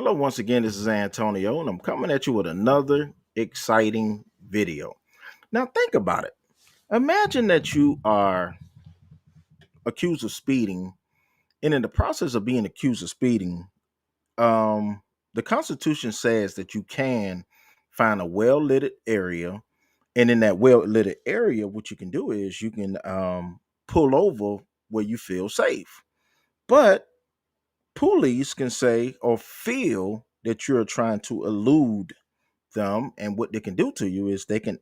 Hello, once again, this is Antonio, and I'm coming at you with another exciting video. Now, think about it. Imagine that you are accused of speeding, and in the process of being accused of speeding, the Constitution says that you can find a well lit area, and in that well lit area, what you can do is you can pull over where you feel safe. But police can say or feel that you're trying to elude them, and what they can do to you is they can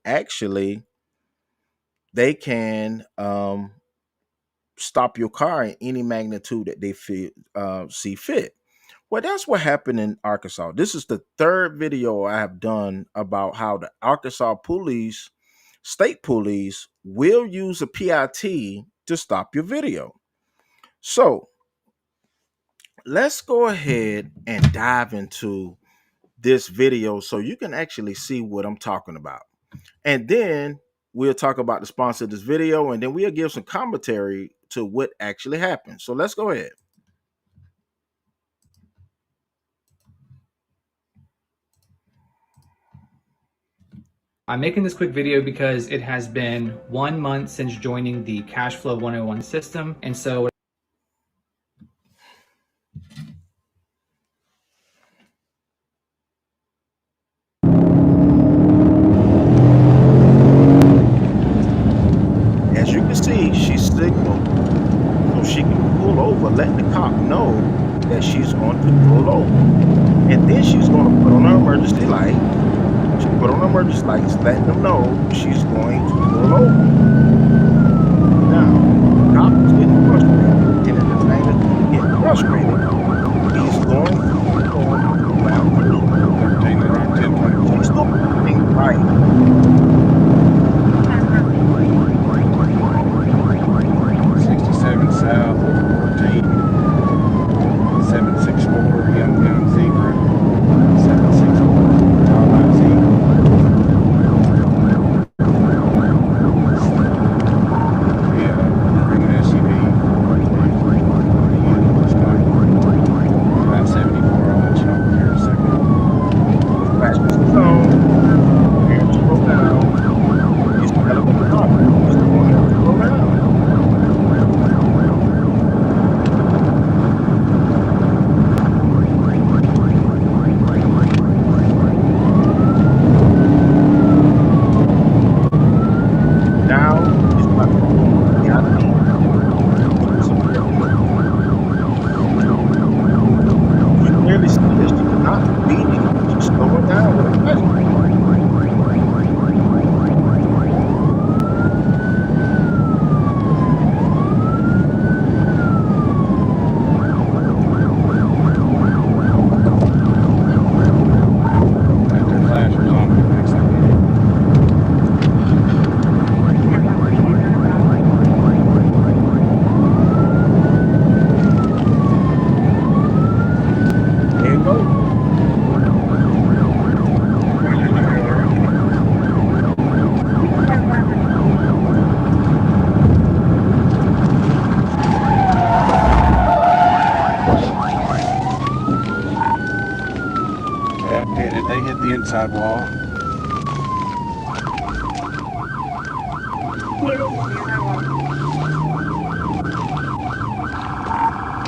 stop your car in any magnitude that they feel see fit. Well, that's what happened in Arkansas. This is the third video I have done about how the Arkansas police, state police, will use a PIT to stop your video. So let's go ahead and dive into this video so you can actually see what I'm talking about. And then we'll talk about the sponsor of this video, and then we'll give some commentary to what actually happened. So let's go ahead. I'm making this quick video because it has been 1 month since joining the Cashflow 101 system. And so as you can see, she signaled so she can pull over, letting the cop know that she's going to pull over. And then she's going to put on her emergency light. She put on her emergency lights, letting them know she's going to pull over. Now, the cop is getting frustrated, and at the time that he's getting frustrated, he's going to pull around the she's still being right. 67 South, 14, 764, Young Gun Zebra, 764, Alright Zebra. Yeah, bring an SUV. About 74, I'll let you know here in a second. Fastest zone. Here to slow down. He's got a little problem. He's going to slow down. Now he's about to go the other way. You can clearly see that she's not speeding. She's slowing down with a pleasure. After flashers on me, next thing you know. There you go. Yeah, they hit the inside wall.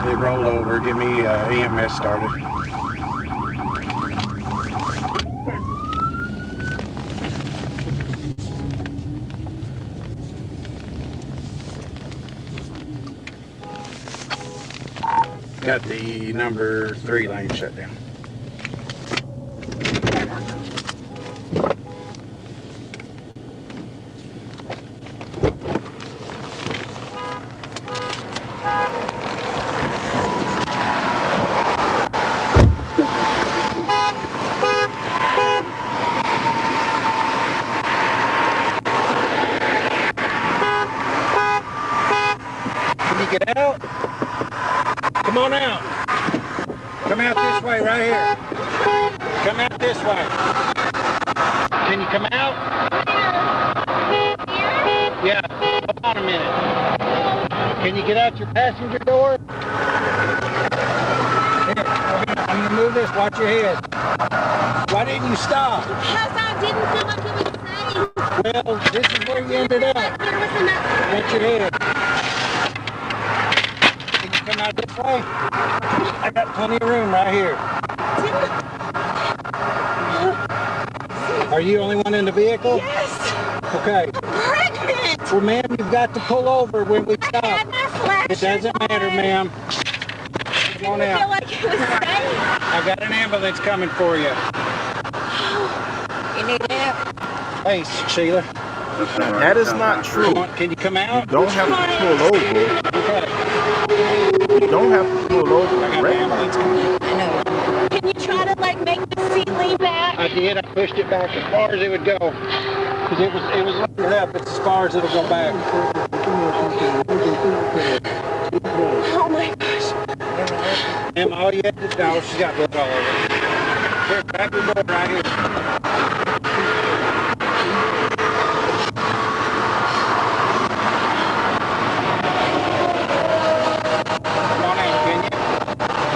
They rolled over, get me EMS started. Got the number 3 lane shut down. Can you get out? Come on out. Come out this way right here. Come out this way. Can you come out? Yeah, hold on a minute. Can you get out your passenger door? Here, I'm gonna move do this, watch your head. Why didn't you stop? Because I didn't feel like it was safe. Well, this is where you ended up. Like there was enough. Watch your head. Can you come out this way? I got plenty of room right here. Are you the only one in the vehicle? Yes. Okay. I'm pregnant. Well, ma'am, you've got to pull over when we I stop. had my flashers It doesn't matter, on. ma'am. I Come on didn't feel out. like it was safe. I got an ambulance coming for you. You need help? Hey, Sheila. That is not true. Can you come You out? don't have to pull over. Okay. You don't have to pull over. I got an ambulance coming. Can you try to like make the seat lean back? I did. I pushed it back as far as it would go. Because it was loaded up. It's as far as it'll go back. Oh my gosh. Emma, all you had to do, no, she's got blood all over. Here, grab your blood right here. Come on in, can you?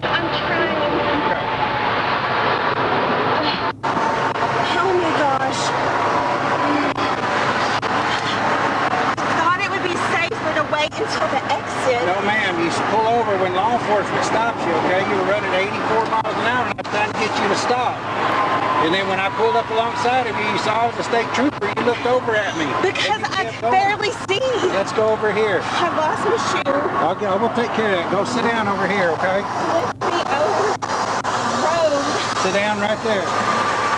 I'm trying. Okay. Oh my gosh. I thought it would be safer to wait until the exit. No, ma'am, you should pull over when law enforcement stops you, okay? You were running 84 miles an hour and I was trying to get you to stop. And then when I pulled up alongside of you, you saw I was a state trooper, you looked over at me. Because And you I kept could going. barely see. Let's go over here. I lost my shoe. Okay, I will take care of that. Go sit down over here, okay? Lift me over the road. Sit down right there.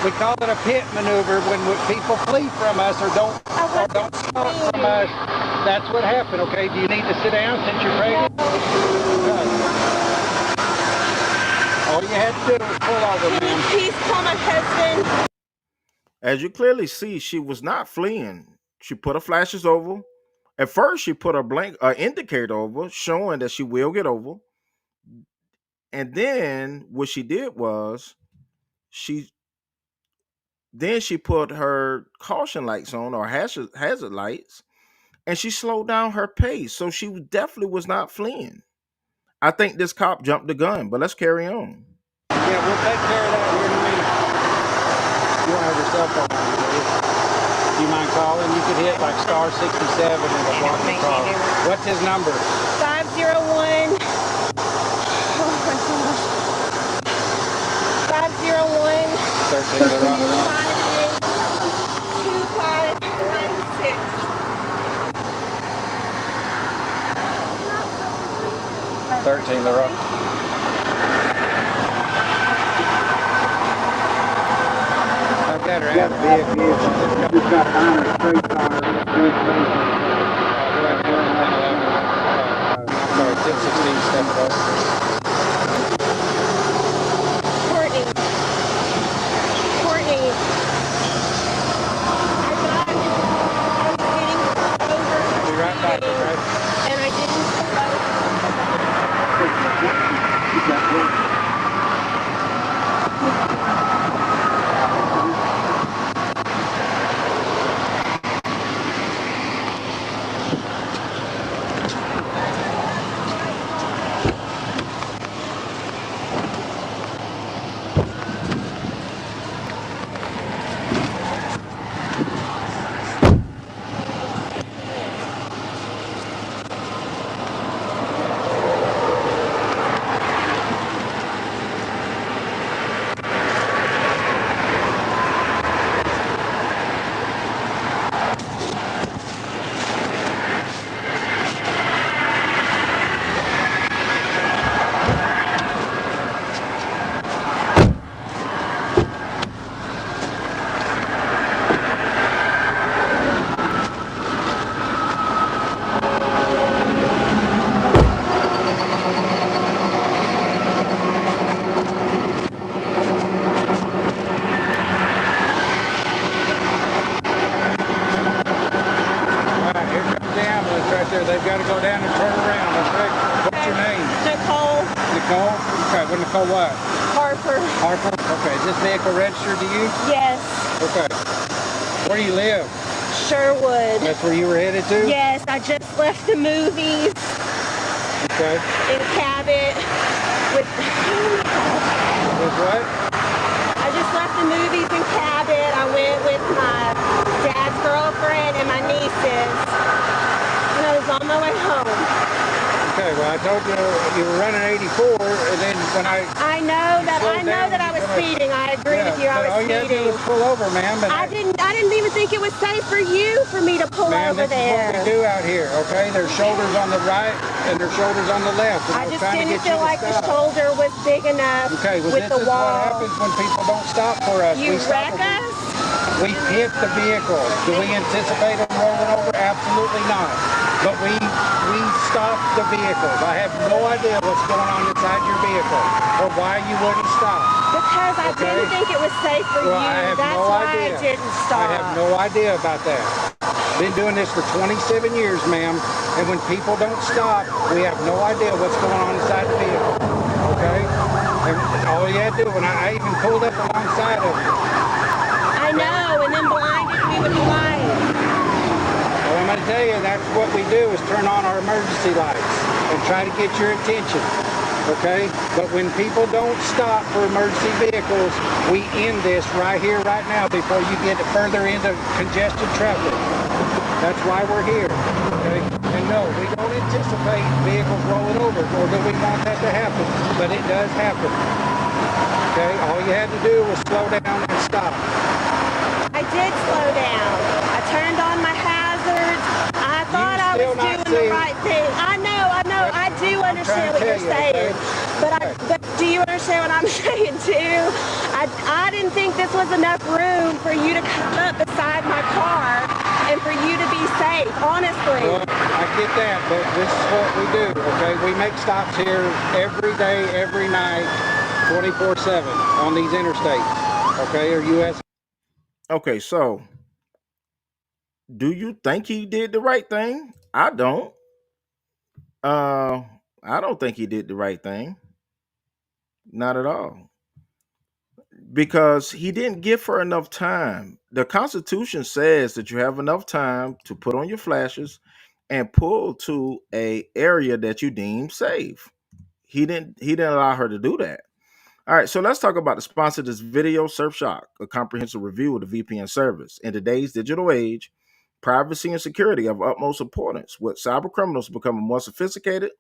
We call it a pit maneuver when people flee from us or don't stop from us. That's what happened, okay? Do you need to sit down since you're pregnant? Okay. All you had to do was pull over, Can you ma'am. please call my husband? As you clearly see, she was not fleeing. She put her flashes over. At first, she put her indicator over, showing that she will get over. And then what she did was she put her caution lights on, or hazard lights, and she slowed down her pace. So she definitely was not fleeing. I think this cop jumped the gun, but let's carry on. Yeah, we'll take care of that here in a minute. You don't have your cell phone on you, do you? Do you mind calling? You could hit like star 67 and it'll block the call. What's his number? 501. Oh my gosh. 501. 13 the rock. 582596. 13 the rock. I've got her out of the vehicle. She's got minor street tires. Sorry, 1016 step it up. Courtney. I was getting over. Be right back, okay? And I didn't slow. They've got to go down and turn around. Okay. What's your name? Nicole. Nicole? Okay. Well, Nicole what? Harper. Harper? Okay. Is this vehicle registered to you? Yes. Okay. Where do you live? Sherwood. That's where you were headed to? Yes, I just left the movies Okay. in Cabot with. It was what? I just left the movies in Cabot. I went with my dad's girlfriend and my nieces. And I was on my way home. Okay, well, I told you you were running 84, and then when I know that I was speeding. I agree with you. I was all you had to do speeding. was pull over, ma'am. But I didn't even think it was safe for you for me to pull over this is what we there. do out here, okay? There's shoulders on the right and there's shoulders on the left. And I was just trying to didn't get you feel to like the stop. shoulder was big enough Okay, well, with this the is what wall. happens when people don't stop for us. You We stop wreck them. us? We hit the vehicle. Do we anticipate them rolling over? Absolutely not. But we stop the vehicles. I have no idea what's going on inside your vehicle or why you wouldn't stop. Because I didn't think it was safe for Well, you. I have That's no why idea. I didn't stop. I have no idea about that. Been doing this for 27 years, ma'am, and when people don't stop, we have no idea what's going on inside the vehicle. Okay? And all you had to do, when I even pulled up alongside of you. I know, and then blinded me with the light. Well, I'm going to tell you, that's what we do is turn on our emergency lights and try to get your attention. Okay? But when people don't stop for emergency vehicles, we end this right here, right now, before you get further into congested traffic. That's why we're here. Okay? And no, we don't anticipate vehicles rolling over, or do we want that to happen? But it does happen. Okay? All you had to do was slow down and stop. I did slow down. I turned on my hazards. I thought I was doing the right thing. I know. I do understand what you're saying. Okay? But do you understand what I'm saying too? I didn't think this was enough room for you to come up beside my car and for you to be safe, honestly. Well, I get that, but this is what we do, okay? We make stops here every day, every night, 24/7 on these interstates, okay, or U.S. Okay, so do you think he did the right thing? I don't. I don't think he did the right thing. Not at all. Because he didn't give her enough time. The Constitution says that you have enough time to put on your flashes and pull to a area that you deem safe. He didn't allow her to do that. All right, so let's talk about the sponsor of this video, Surfshock, a comprehensive review of the VPN service. In today's digital age, privacy and security are of utmost importance. With cyber criminals becoming more sophisticated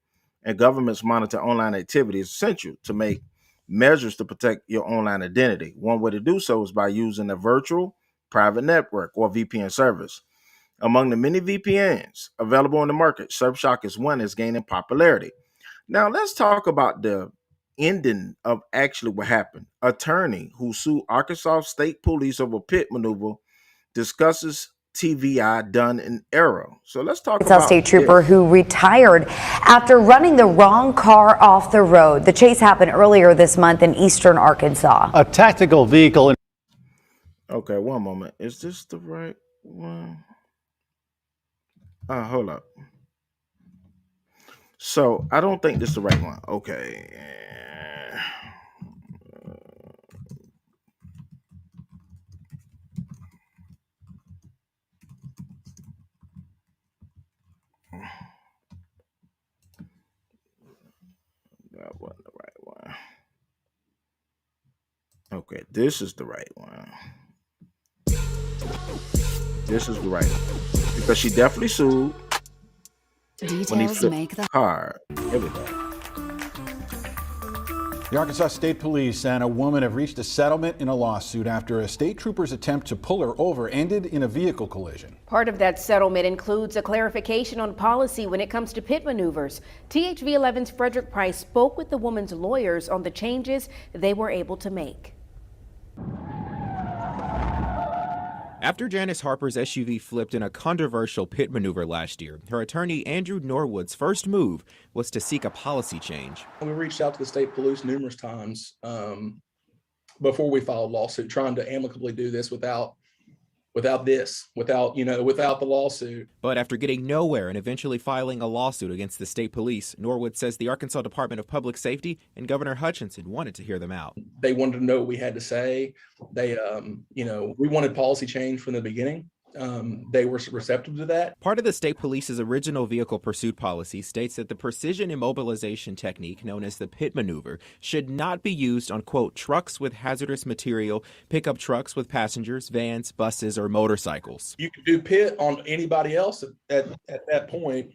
and governments monitor online activity, it's essential to make measures to protect your online identity. One way to do so is by using a virtual private network or VPN service. Among the many VPNs available in the market, Surfshock is one that's gaining popularity. Now, let's talk about the ending of actually what happened. Attorney who sued Arkansas State Police over pit maneuver discusses TVI done in error. So let's talk Arkansas about State Trooper this. who retired after running the wrong car off the road. The chase happened earlier this month in eastern Arkansas. A tactical vehicle. Okay, one moment. Is this the right one? Hold up. So I don't think this is the right one. Okay. That wasn't the right one. Okay, this is the right one. This is the right one. Because she definitely sued when he Details flipped make the car. Everything. The Arkansas State Police and a woman have reached a settlement in a lawsuit after a state trooper's attempt to pull her over ended in a vehicle collision. Part of that settlement includes a clarification on policy when it comes to pit maneuvers. THV 11's Frederick Price spoke with the woman's lawyers on the changes they were able to make. After Janice Harper's SUV flipped in a controversial pit maneuver last year, her attorney Andrew Norwood's first move was to seek a policy change. We reached out to the state police numerous times before we filed a lawsuit, trying to amicably do this without the lawsuit. But after getting nowhere and eventually filing a lawsuit against the state police, Norwood says the Arkansas Department of Public Safety and Governor Hutchinson wanted to hear them out. They wanted to know what we had to say. We wanted policy change from the beginning. they were receptive to that. Part of the state police's original vehicle pursuit policy states that the precision immobilization technique known as the pit maneuver should not be used on, quote, trucks with hazardous material, pickup trucks with passengers, vans, buses, or motorcycles. You could do pit on anybody else at that point,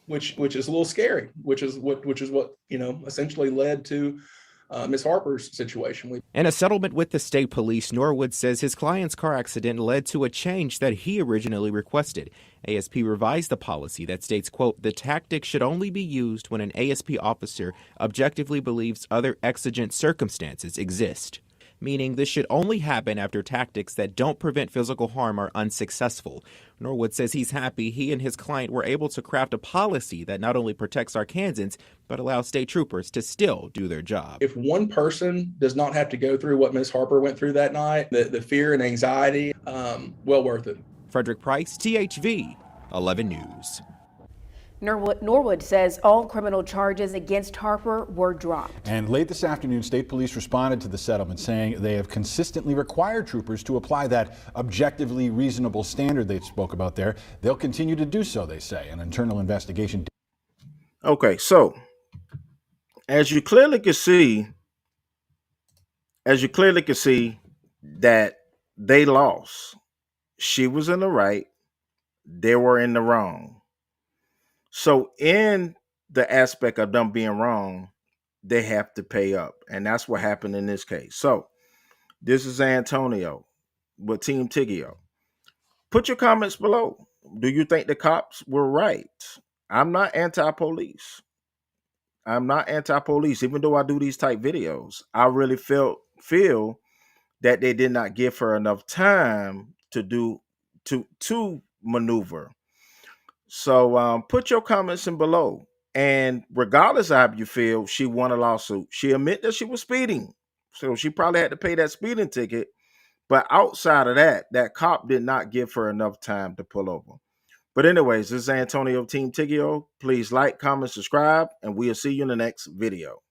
which is a little scary, which is what essentially led to Ms. Harper's situation. In a settlement with the state police, Norwood says his client's car accident led to a change that he originally requested. ASP revised the policy that states, quote, the tactic should only be used when an ASP officer objectively believes other exigent circumstances exist. Meaning this should only happen after tactics that don't prevent physical harm are unsuccessful. Norwood says he's happy he and his client were able to craft a policy that not only protects Arkansans, but allows state troopers to still do their job. If one person does not have to go through what Ms. Harper went through that night, the fear and anxiety, well worth it. Frederick Price, THV 11 News. Norwood says all criminal charges against Harper were dropped. And late this afternoon, state police responded to the settlement, saying they have consistently required troopers to apply that objectively reasonable standard they spoke about there. They'll continue to do so, they say. An internal investigation. Okay, so as you clearly can see that they lost. She was in the right, they were in the wrong. So in the aspect of them being wrong, they have to pay up. And that's what happened in this case. So this is Antonio with Team Tiggio. Put your comments below. Do you think the cops were right? I'm not anti-police. Even though I do these type videos. I really feel that they did not give her enough time to maneuver. So put your comments in below. And regardless of how you feel, she won a lawsuit. She admitted that she was speeding. So she probably had to pay that speeding ticket. But outside of that, that cop did not give her enough time to pull over. But anyways, this is Antonio of Team Tiggio. Please like, comment, subscribe, and we'll see you in the next video.